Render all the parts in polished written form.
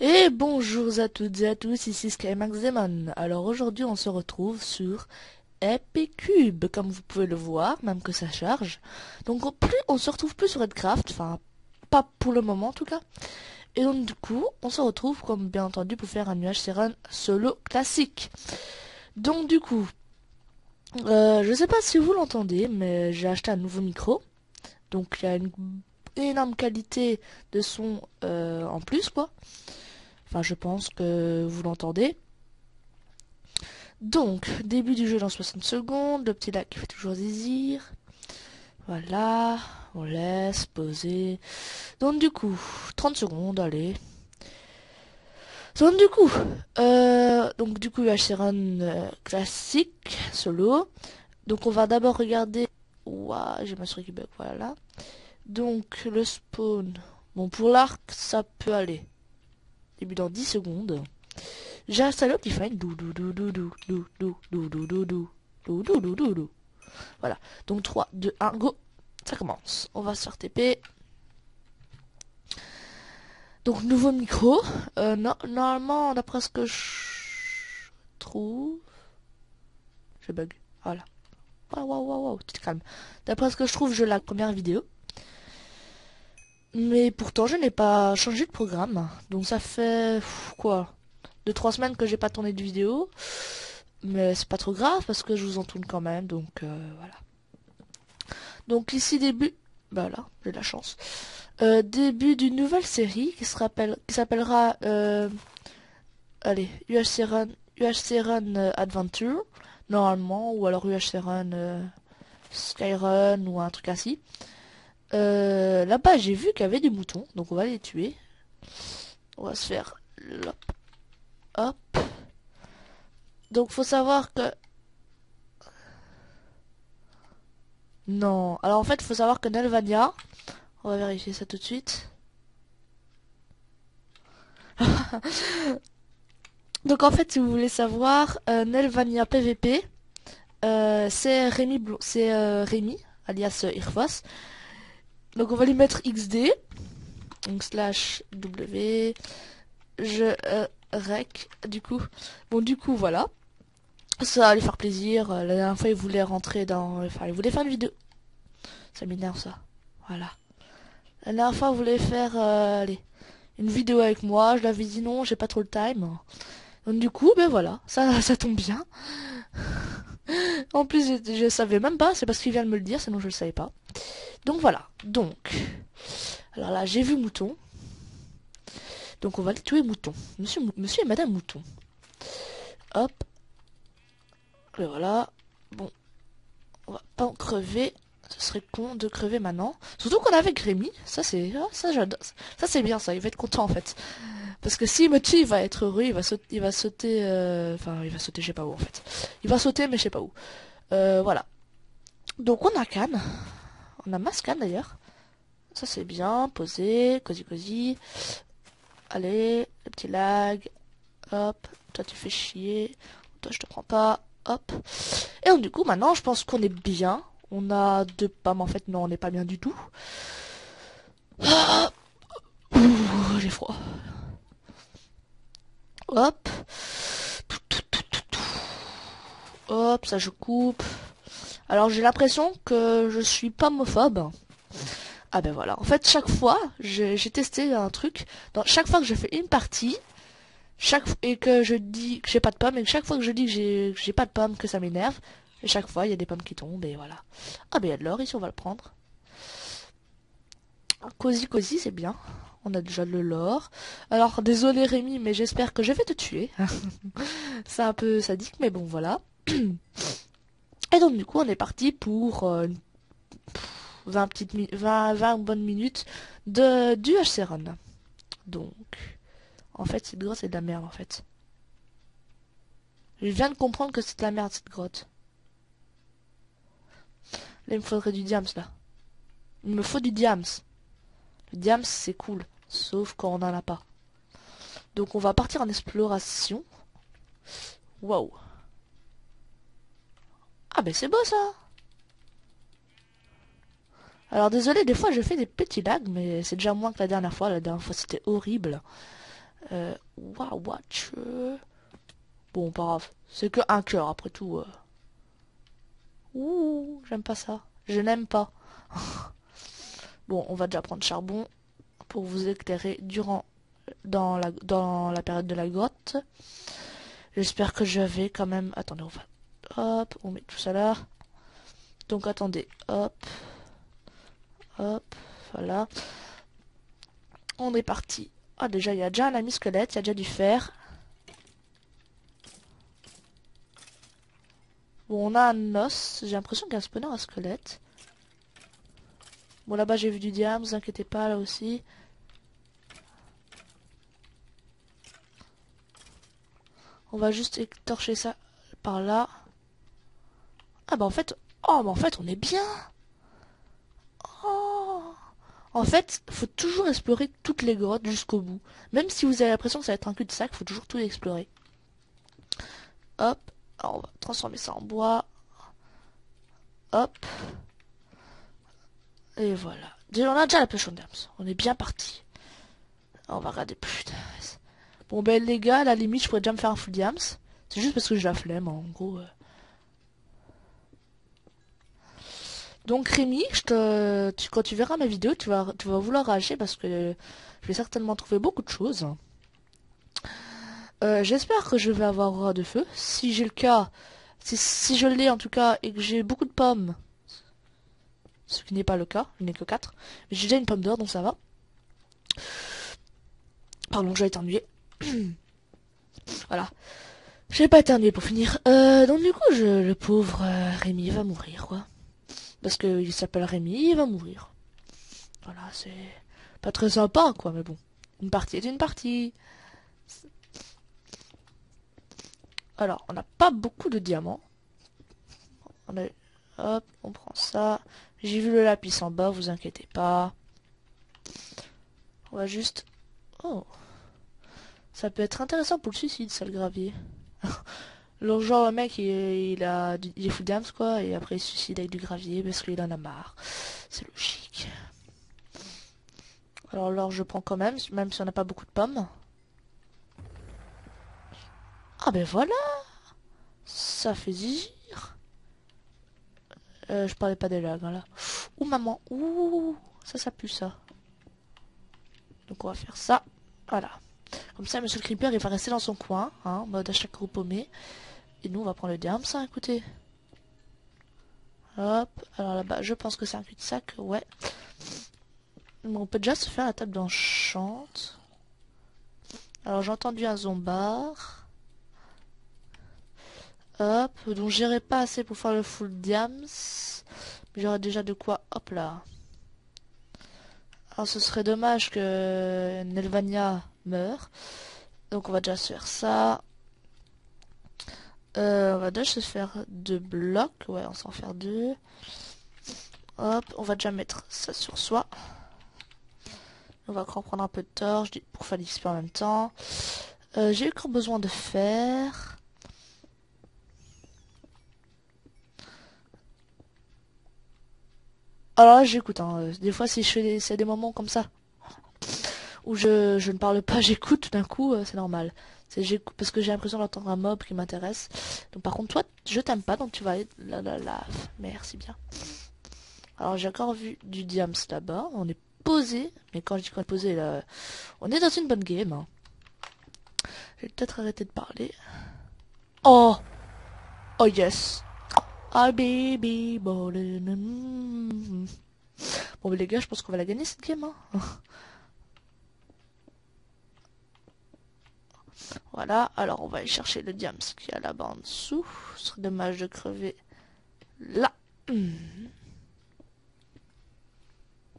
Et bonjour à toutes et à tous, ici Skymax Demon. Alors aujourd'hui on se retrouve sur Epic Cube, comme vous pouvez le voir, même que ça charge. Donc on se retrouve plus sur Redcraft, enfin pas pour le moment en tout cas. Et donc du coup on se retrouve comme bien entendu pour faire un nuage Seren solo classique. Donc du coup, je sais pas si vous l'entendez, mais j'ai acheté un nouveau micro. Donc il y a une énorme qualité de son en plus quoi. Enfin, je pense que vous l'entendez. Donc, début du jeu dans 60 secondes. Le petit lac qui fait toujours zizir. Voilà. On laisse poser. Donc, du coup, 30 secondes, allez. Donc, du coup, Run classique, solo. Donc, on va d'abord regarder. Ouah, j'ai ma souris qui bug, voilà. Donc, le spawn. Bon, pour l'arc, ça peut aller. Début dans 10 secondes. J'ai installé Optifine. Voilà. Donc 3, 2, 1, go. Ça commence. On va se faire TP. Donc nouveau micro. Non, normalement, d'après ce que je trouve... Je bug. Voilà. Waouh, tu te calmes. D'après ce que je trouve, je la première vidéo. Mais pourtant, je n'ai pas changé de programme. Donc ça fait... quoi 2-3 semaines que j'ai pas tourné de vidéo. Mais c'est pas trop grave parce que je vous en tourne quand même. Donc voilà. Donc ici début... Bah là, j'ai de la chance. Début d'une nouvelle série qui s'appellera... allez, UHC Run Adventure. Normalement. Ou alors UHC Run Skyrun ou un truc ainsi. Là-bas j'ai vu qu'il y avait des moutons. Donc on va les tuer. On va se faire... Hop. Hop. Donc faut savoir que... Non. Alors en fait, il faut savoir que Nelvania... On va vérifier ça tout de suite. Donc en fait, si vous voulez savoir, Nelvania PVP, c'est Rémi, alias Irfos. Donc on va lui mettre XD. Donc slash W. Je rec. Du coup. Bon du coup voilà. Ça va lui faire plaisir. La dernière fois il voulait rentrer dans... Enfin il voulait faire une vidéo. Ça m'énerve ça. Voilà. La dernière fois il voulait faire allez, une vidéo avec moi. Je l'avais dit non, j'ai pas trop le time. Donc du coup, ben voilà, ça tombe bien. En plus, je savais même pas, c'est parce qu'il vient de me le dire, sinon je le savais pas. Donc voilà, donc... Alors là, j'ai vu Mouton. Donc on va le tuer Mouton. Monsieur et Madame Mouton. Hop. Et voilà. Bon, on va pas en crever. Ce serait con de crever maintenant. Surtout qu'on avait Grémy. Ça c'est... ça j'adore. Ça c'est bien ça, il va être content en fait. Parce que s'il me tue, il va être heureux, il va sauter, enfin, il va sauter, je sais pas où, en fait. Il va sauter, mais je sais pas où. Voilà. Donc, on a Cannes. On a Mascan, d'ailleurs. Ça, c'est bien. Posé, cosy. Allez, le petit lag. Hop. Toi, tu fais chier. Toi, je te prends pas. Hop. Et donc, du coup, maintenant, je pense qu'on est bien. On a deux pommes, en fait. Non, on n'est pas bien du tout. Ah ouh, j'ai froid. Hop. Hop, ça je coupe. Alors j'ai l'impression que je suis pas homophobe. Ah ben voilà. En fait, chaque fois, j'ai testé un truc. Dans chaque fois que je fais une partie, et que je dis que j'ai pas de pommes, et que chaque fois que je dis que j'ai pas de pommes, que ça m'énerve, et chaque fois il y a des pommes qui tombent, et voilà. Ah ben il y a de l'or ici, on va le prendre. Cosy, c'est bien. On a déjà de l'or. Alors désolé Rémi, mais j'espère que je vais te tuer. C'est un peu sadique, mais bon voilà. Et donc du coup on est parti pour 20 bonnes minutes du HC Run. Donc, en fait cette grotte c'est de la merde en fait. Je viens de comprendre que c'est de la merde cette grotte. Là il me faudrait du diams là. Il me faut du diams. Le diams c'est cool, sauf quand on en a pas. Donc on va partir en exploration. Waouh. Ah ben c'est beau ça. Alors désolé, des fois je fais des petits lags, mais c'est déjà moins que la dernière fois. La dernière fois c'était horrible. Watch. Bon, pas grave. C'est que un cœur, après tout. Ouh, j'aime pas ça. Je n'aime pas. Bon, on va déjà prendre charbon pour vous éclairer dans la période de la grotte. J'espère que je vais quand même... Attendez, on va... Hop, on met tout ça là. Donc attendez, hop. Hop, voilà. On est parti. Ah, déjà, il y a déjà un ami squelette, il y a déjà du fer. Bon, on a un os. J'ai l'impression qu'il y a un spawner à squelette. Bon, là-bas, j'ai vu du diamant, vous inquiétez pas, là aussi. On va juste torcher ça par là. Ah, bah en fait... Oh, bah en fait, on est bien. Oh. En fait, faut toujours explorer toutes les grottes jusqu'au bout. Même si vous avez l'impression que ça va être un cul-de-sac, faut toujours tout explorer. Hop. Alors, on va transformer ça en bois. Hop. Et voilà. Déjà, on a déjà la pêche en diams. On est bien parti. On va regarder. Putain. Bon, ben les gars, à la limite, je pourrais déjà me faire un full diams. C'est juste parce que j'ai la flemme, en gros. Donc Rémi, quand tu verras ma vidéo, tu vas vouloir rager parce que je vais certainement trouver beaucoup de choses. J'espère que je vais avoir roi de feu. Si j'ai le cas, si je l'ai en tout cas et que j'ai beaucoup de pommes, ce qui n'est pas le cas, je n'ai que 4, mais j'ai déjà une pomme d'or donc ça va. Pardon, j'ai éternué. Voilà. Je vais pas éternuer pour finir. Donc du coup, le pauvre Rémi va mourir quoi. Parce qu'il s'appelle Rémi, il va mourir. Voilà, c'est pas très sympa quoi, mais bon. Une partie est une partie. Alors, on n'a pas beaucoup de diamants. Hop, on prend ça. J'ai vu le lapis en bas, vous inquiétez pas. On va juste... Oh. Ça peut être intéressant pour le suicide, ça, le gravier. Le genre, le mec, il est full diams, quoi, et après il se suicide avec du gravier parce qu'il en a marre. C'est logique. Alors, l'or, je prends quand même si on n'a pas beaucoup de pommes. Ah ben voilà. Ça fait zizir. Je parlais pas des lags, hein, là. Ouh, maman. Ouh, ça pue, ça. Donc, on va faire ça. Voilà. Comme ça, monsieur le creeper, il va rester dans son coin, hein, en mode à chaque gros paumé. Et nous, on va prendre le diamant, ça, écoutez. Hop. Alors là-bas, je pense que c'est un cul-de-sac, ouais. Bon, on peut déjà se faire la table d'enchant. Alors, j'ai entendu un zombard. Hop. Donc, j'irai pas assez pour faire le full diams. Mais j'aurai déjà de quoi. Hop là. Alors, ce serait dommage que Nelvania meure. Donc, on va déjà se faire ça. On va déjà se faire 2 blocs. Ouais, on s'en faire 2. Hop, on va déjà mettre ça sur soi. On va encore prendre un peu de torche pour faire l'XP en même temps. J'ai encore besoin de fer. Alors là, j'écoute. Hein. Des fois, si je fais c'est des moments comme ça où je ne parle pas, j'écoute tout d'un coup, c'est normal. J'écoute parce que j'ai l'impression d'entendre un mob qui m'intéresse. Donc par contre, toi, je t'aime pas, donc tu vas aller là. Merci bien. Alors j'ai encore vu du diams là-bas. On est posé, mais quand je dis qu'on est posé, là, on est dans une bonne game. Hein. Je vais peut-être arrêter de parler. Oh, oh yes. Ah baby ballin'. Bon mais les gars, je pense qu'on va la gagner cette game. Hein. Voilà, alors on va aller chercher le diams qui est là-bas en dessous. Ce serait dommage de crever là. Il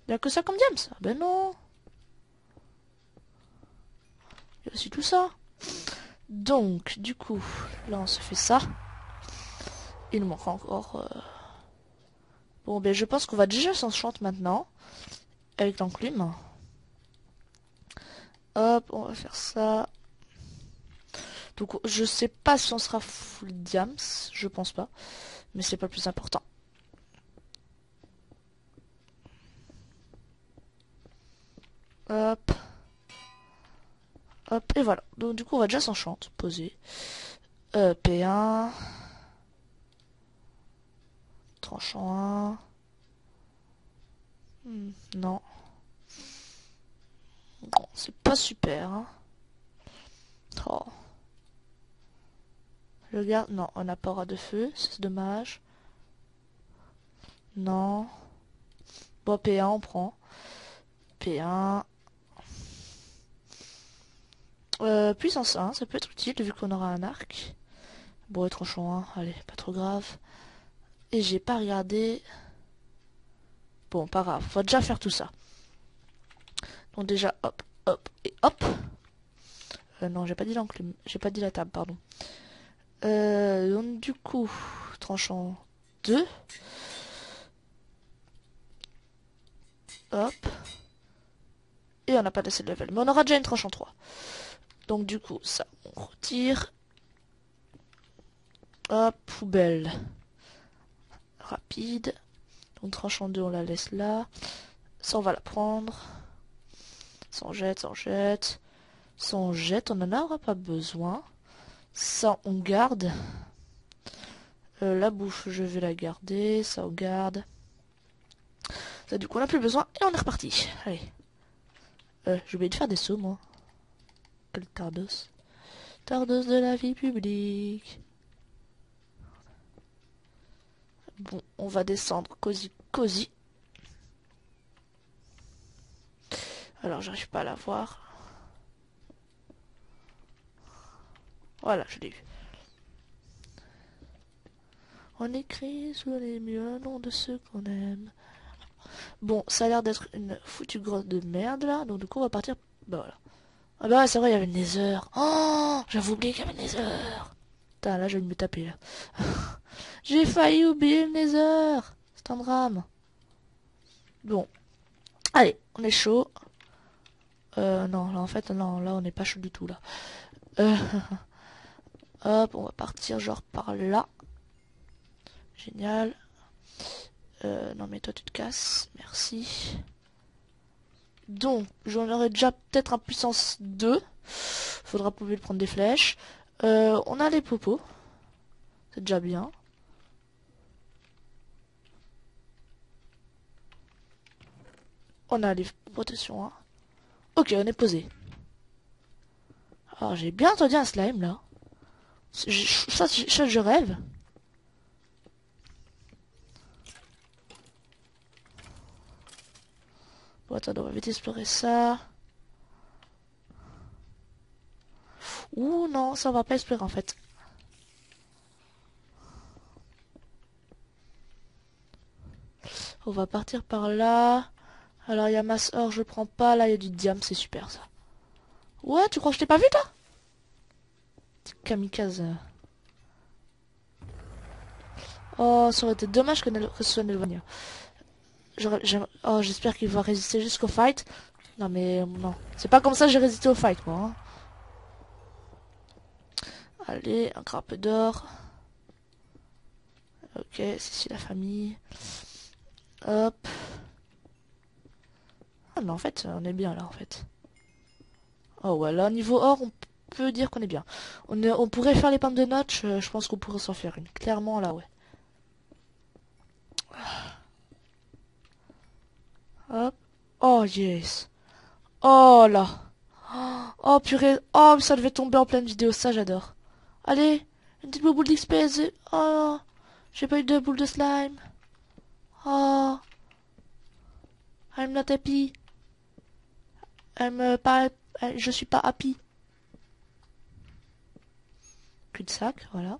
n'y a que ça comme diams. Ah ben non. Il y a aussi tout ça. Donc, du coup, là on se fait ça. Il nous manque encore... Bon, ben je pense qu'on va déjà s'enchanter maintenant. Avec l'enclume. Hop, on va faire ça. Donc, je sais pas si on sera full diams. Je pense pas. Mais c'est pas le plus important. Hop. Hop, et voilà. Donc du coup, on va déjà s'enchanter. Poser. P1. Tranchant 1. Non. Bon, c'est pas super. Hein. Oh. Je garde. Non, on n'a pas aura de feu. C'est dommage. Non. Bon, P1, on prend. P1. Puissance 1, ça peut être utile vu qu'on aura un arc. Bon, et tranchant 1, allez, pas trop grave. Et j'ai pas regardé. Bon, pas grave, faut déjà faire tout ça. Donc déjà, hop, hop, et hop. Non, j'ai pas dit l'enclume, j'ai pas dit la table, pardon. Donc du coup, tranchant 2. Hop. Et on n'a pas assez de level, mais on aura déjà une tranchant 3. Donc du coup, ça, on retire. Hop, poubelle. Rapide. Donc tranchant 2, on la laisse là. Ça, on va la prendre. Sans jette, sans jette. Sans jette, on en aura pas besoin. Ça, on garde. La bouffe, je vais la garder. Ça, on garde. Ça, du coup, on n'a plus besoin. Et on est reparti. Allez. J'ai oublié de faire des sauts, moi. Quel tardos. Tardos de la vie publique. Bon, on va descendre cosy, cosy. Alors, j'arrive pas à la voir. Voilà, je l'ai eu. On écrit sous les murs le nom de ceux qu'on aime. Bon, ça a l'air d'être une foutue grotte de merde, là. Donc, du coup, on va partir... Bah, voilà. Ah bah ouais, c'est vrai, il y avait le Nether. Oh, j'avais oublié qu'il y avait le Nether. Putain, là, je vais me taper, là. J'ai failli oublier le Nether. C'est un drame. Bon. Allez, on est chaud. Non, là, en fait, non, là, on n'est pas chaud du tout, là. Hop, on va partir, genre, par là. Génial. Non, mais toi, tu te casses. Merci. Donc, j'en aurai déjà peut-être un puissance 2. Faudra pouvoir prendre des flèches. On a les popos. C'est déjà bien. On a les protections 1. Ok, on est posé. Alors, j'ai bien entendu un slime, là. Ça, je rêve. Bon, attends, on va vite explorer ça. Ouh, non, ça on va pas explorer, en fait. On va partir par là. Alors, il y a masse or, je prends pas. Là, il y a du diamant, c'est super, ça. Ouais, tu crois que je t'ai pas vu, toi? Kamikaze. Oh, ça aurait été dommage que ce soit Nelvania. Oh, j'espère qu'il va résister jusqu'au fight. Non, mais non. C'est pas comme ça que j'ai résisté au fight, moi. Hein. Allez, un grappe d'or. Ok, c'est ici la famille. Hop. Ah, mais en fait, on est bien là, en fait. Oh, ouais, là, niveau or, on peut dire qu'on est bien. On pourrait faire les pommes de notch, je pense qu'on pourrait s'en faire une. Clairement, là, ouais. Hop. Oh, yes. Oh, là. Oh, purée. Oh, ça devait tomber en pleine vidéo, ça, j'adore. Allez, une petite boule d'XP. Oh, j'ai pas eu de boule de slime. Oh, I'm not happy. Je suis pas happy. Cul-de-sac, voilà.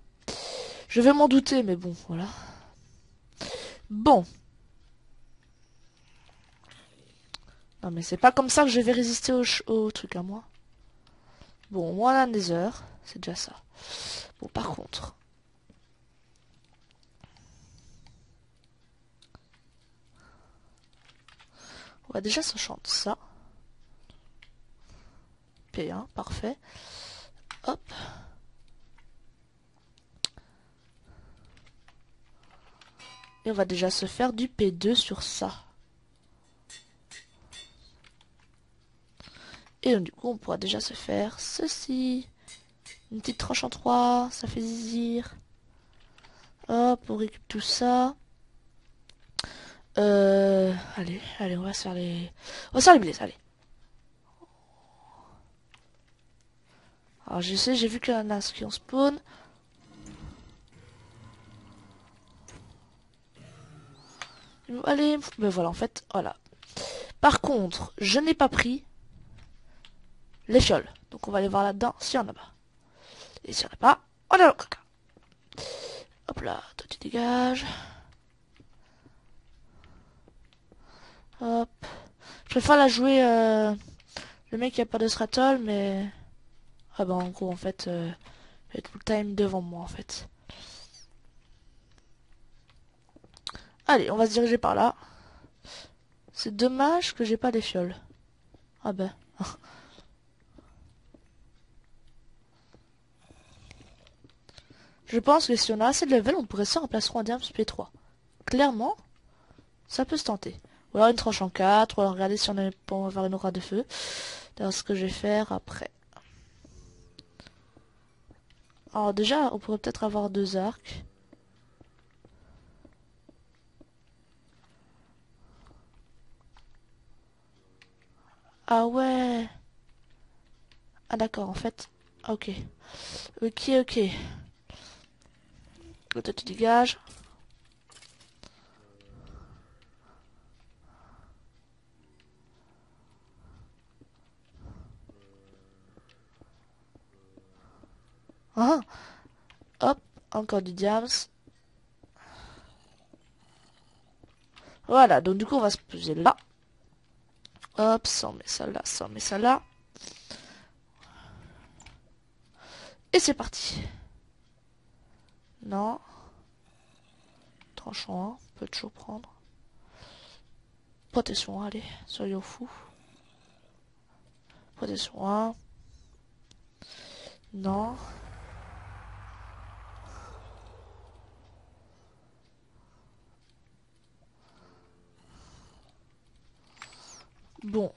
Je vais m'en douter, mais bon, voilà. Bon. Non, mais c'est pas comme ça que je vais résister au truc à moi. Bon, moi, la Nether, c'est déjà ça. Bon, par contre... On va déjà s'enchanter ça. P1, parfait. Hop. Et on va déjà se faire du P2 sur ça. Et donc, du coup, on pourra déjà se faire ceci. Une petite tranche en 3, ça fait zizir. Hop, on récupère tout ça. Allez, on va se faire les... On va se faire les blés, allez. Alors, je sais, j'ai vu qu'il y en a qui ont spawn. Allez, ben voilà, en fait, voilà. Par contre, je n'ai pas pris les fioles. Donc, on va aller voir là-dedans s'il y en a pas. Et s'il n'y en a pas, on a le caca. Hop là, toi tu dégages. Hop. Je préfère la jouer le mec qui a pas de stratol, mais... Ah bah en gros en fait, il y a tout le time devant moi en fait. Allez, on va se diriger par là. C'est dommage que j'ai pas les fioles. Ah ben. Je pense que si on a assez de level, on pourrait se remplacer en Diams P3. Clairement, ça peut se tenter. Ou alors une tranche en 4, ou alors regarder si on est pour faire une aura de feu. C'est ce que je vais faire après. Alors déjà, on pourrait peut-être avoir 2 arcs. Ah ouais. Ah d'accord, en fait. Ok. Ok. Toi tu dégages. Ah, hop, encore du diams. Voilà, donc du coup on va se poser là. Hop, ça on met ça là, ça on met ça là. Et c'est parti. Non. Tranchant 1, on peut toujours prendre. Protection 1, allez, soyons fous. Protection 1. Non. Bon.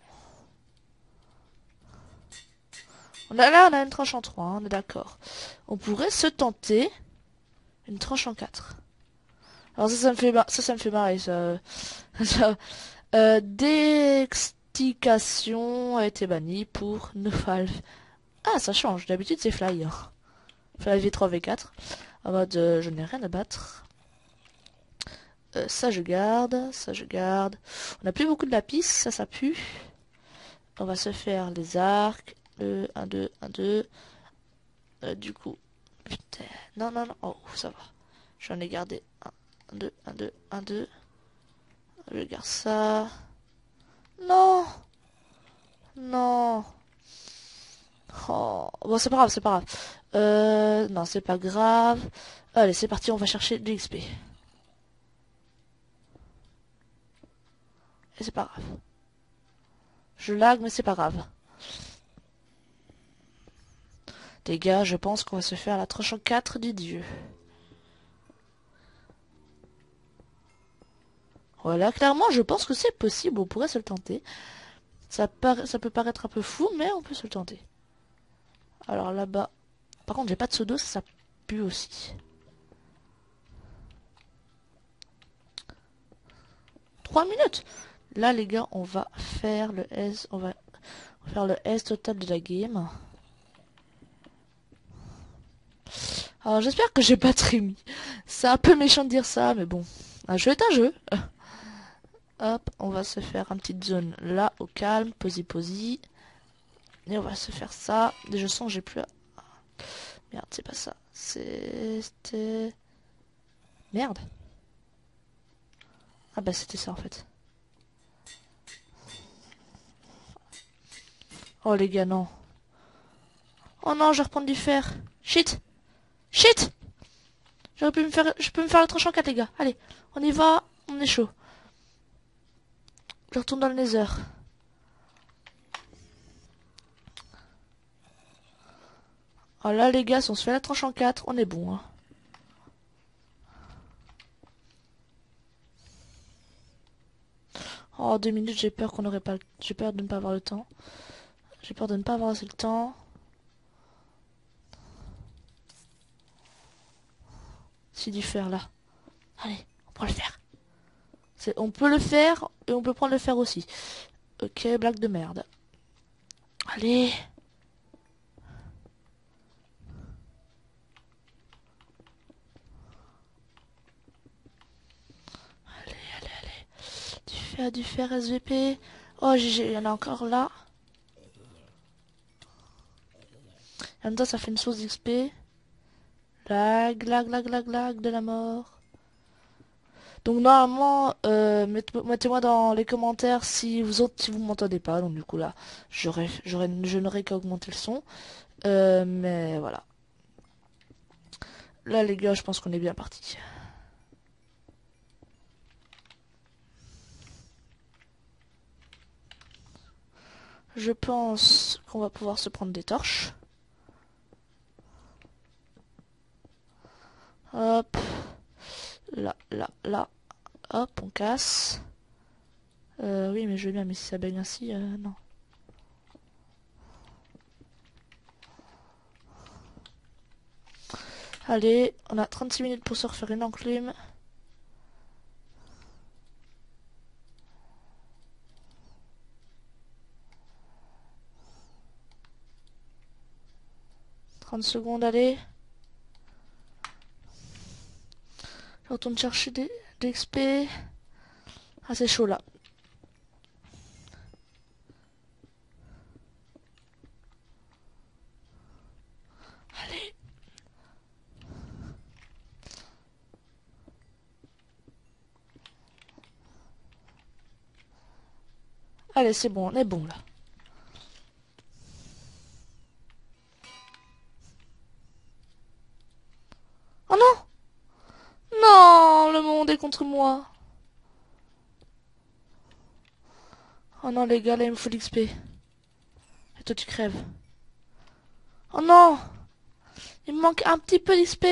Là, on a une tranche en 3, hein, on est d'accord. On pourrait se tenter une tranche en 4. Alors ça me fait, ça me fait marrer, ça. Dextication a été banni pour Nofalv. Ah, ça change. D'habitude, c'est Fly. Hein. Fly V3, V4. En mode, je n'ai rien à battre. Ça, je garde. Ça, je garde. On n'a plus beaucoup de lapis. Ça pue. On va se faire les arcs. 1, 2, 1, 2. Du coup. Putain. Non. Oh, ça va. J'en ai gardé 1, 2, 1, 2, 1, 2. Je garde ça. Non. Non. Oh. Bon, c'est pas grave, c'est pas grave. Non, c'est pas grave. Allez, c'est parti, on va chercher de l'XP. Et c'est pas grave. Je lag, mais c'est pas grave. Les gars, je pense qu'on va se faire la tranche en 4 du dieu. Voilà, clairement, je pense que c'est possible. On pourrait se le tenter. Ça peut paraître un peu fou, mais on peut se le tenter. Alors là-bas... Par contre, j'ai pas de pseudo, ça pue aussi. 3 minutes. Là, les gars, on va faire le S. On va faire le S total de la game. Alors, j'espère que j'ai pas trémi. C'est un peu méchant de dire ça, mais bon. Un jeu est un jeu. Hop, on va se faire une petite zone là, au calme, posy. Et on va se faire ça. Je sens j'ai plus... Merde, c'est pas ça. C'était... Merde. Ah bah c'était ça en fait. Oh les gars, non. Oh non, je vais reprendre du fer. Shit. Shit. Je peux me faire la tranche en 4 les gars. Allez, on y va, on est chaud. Je retourne dans le nether. Oh là les gars, si on se fait la tranche en 4, on est bon. Hein. Oh, 2 minutes, j'ai peur qu'on n'aurait pas... J'ai peur de ne pas avoir le temps. J'ai peur de ne pas avoir assez le temps. C'est du fer là. Allez, on prend le fer. On peut le faire et on peut prendre le fer aussi. Ok, blague de merde. Allez. Allez. Du fer SVP. Oh, il y en a encore là. En même temps, ça fait une source d'XP. Lag de la mort. Donc normalement, mettez-moi dans les commentaires si vous m'entendez pas. Donc du coup là, je n'aurai qu'à augmenter le son. Mais voilà. Là les gars, je pense qu'on est bien parti. Je pense qu'on va pouvoir se prendre des torches. Hop. Là. Hop, on casse. Oui, mais je veux bien, mais si ça baigne ainsi, non. Allez, on a 36 minutes pour se refaire une enclume. Secondes, allez. Je retourne chercher des XP. Ah, c'est chaud là. Allez. Allez, c'est bon, on est bon là. Oh non! Non, le monde est contre moi. Oh non, les gars, là, il me faut l'XP. Et toi, tu crèves. Oh non! Il me manque un petit peu d'XP.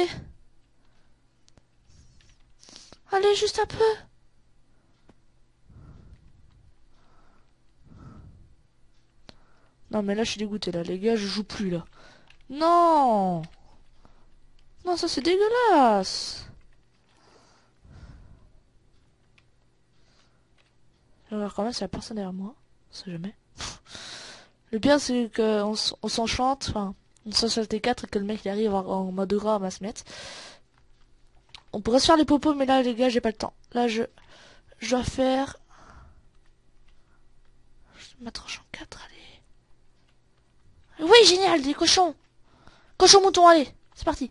Allez, juste un peu. Non, mais là, je suis dégoûté, là, les gars, je joue plus, là. Non! Non, ça, c'est dégueulasse. Je regarde quand même s'il y a personne derrière moi. On sait jamais. Le pire, c'est qu'on s'enchante, enfin, on s'enchante les 4 et que le mec il arrive en mode rat à se mettre. On pourrait se faire les popos, mais là, les gars, j'ai pas le temps. Là, je dois faire... Ma tranche en 4, allez. Oui, génial, des cochons. Cochon mouton, allez, c'est parti.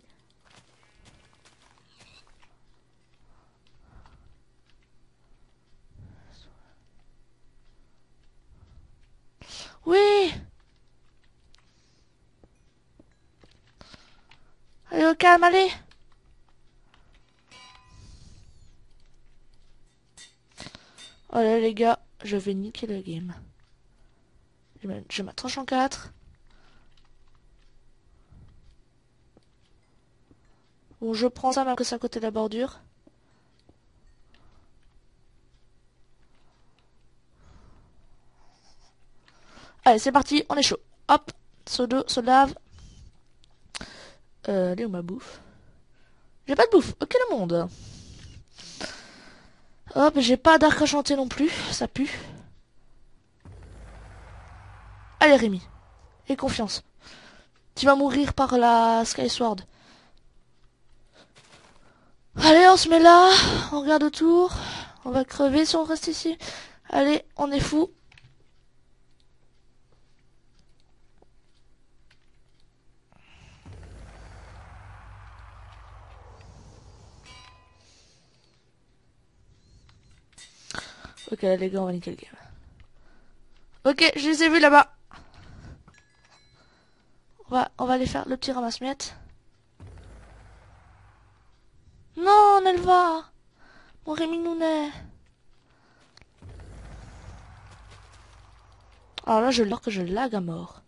Oui. Allez, au calme, allez. Oh là, les gars, je vais niquer le game. Je ma tranche en 4. Bon, je prends ça même que c'est à côté de la bordure. Allez, c'est parti, on est chaud. Hop, sodo, se lave. Elle est où ma bouffe? J'ai pas de bouffe, ok le monde. Hop, j'ai pas d'arc à chanter non plus, ça pue. Allez Rémi, aie confiance. Tu vas mourir par la Skyward. Allez, on se met là, on regarde autour. On va crever si on reste ici. Allez, on est fou. Ok, là, les gars, on va niquer le game. Ok, je les ai vus là-bas. On va aller faire le petit ramasse-miettes. Non, elle va. Mon Rémi Nounet. Alors là, je lag à mort.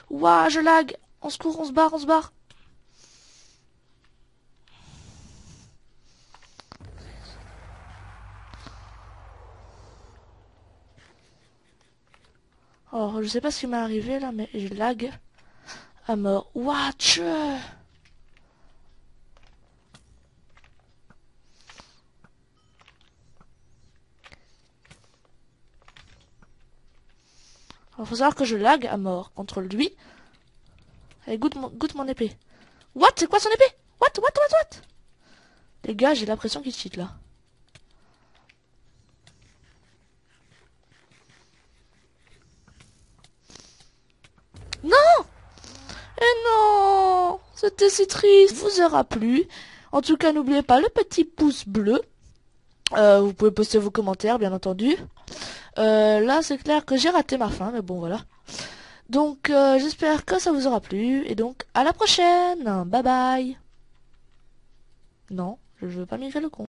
Ouah, je lag. On se court, on se barre, on se barre. Alors, je sais pas ce qui m'est arrivé là, mais je lag à mort. Watch! Alors, faut savoir que je lag à mort contre lui. Allez, goûte mon épée. What? C'est quoi son épée? What? Les gars, j'ai l'impression qu'il cheat là. Non! Et non! C'était si triste. Vous aura plu. En tout cas, n'oubliez pas le petit pouce bleu. Vous pouvez poster vos commentaires, bien entendu. Là, c'est clair que j'ai raté ma fin, mais bon, voilà. Donc, j'espère que ça vous aura plu. Et donc, à la prochaine. Bye bye. Non, je veux pas migrer le compte.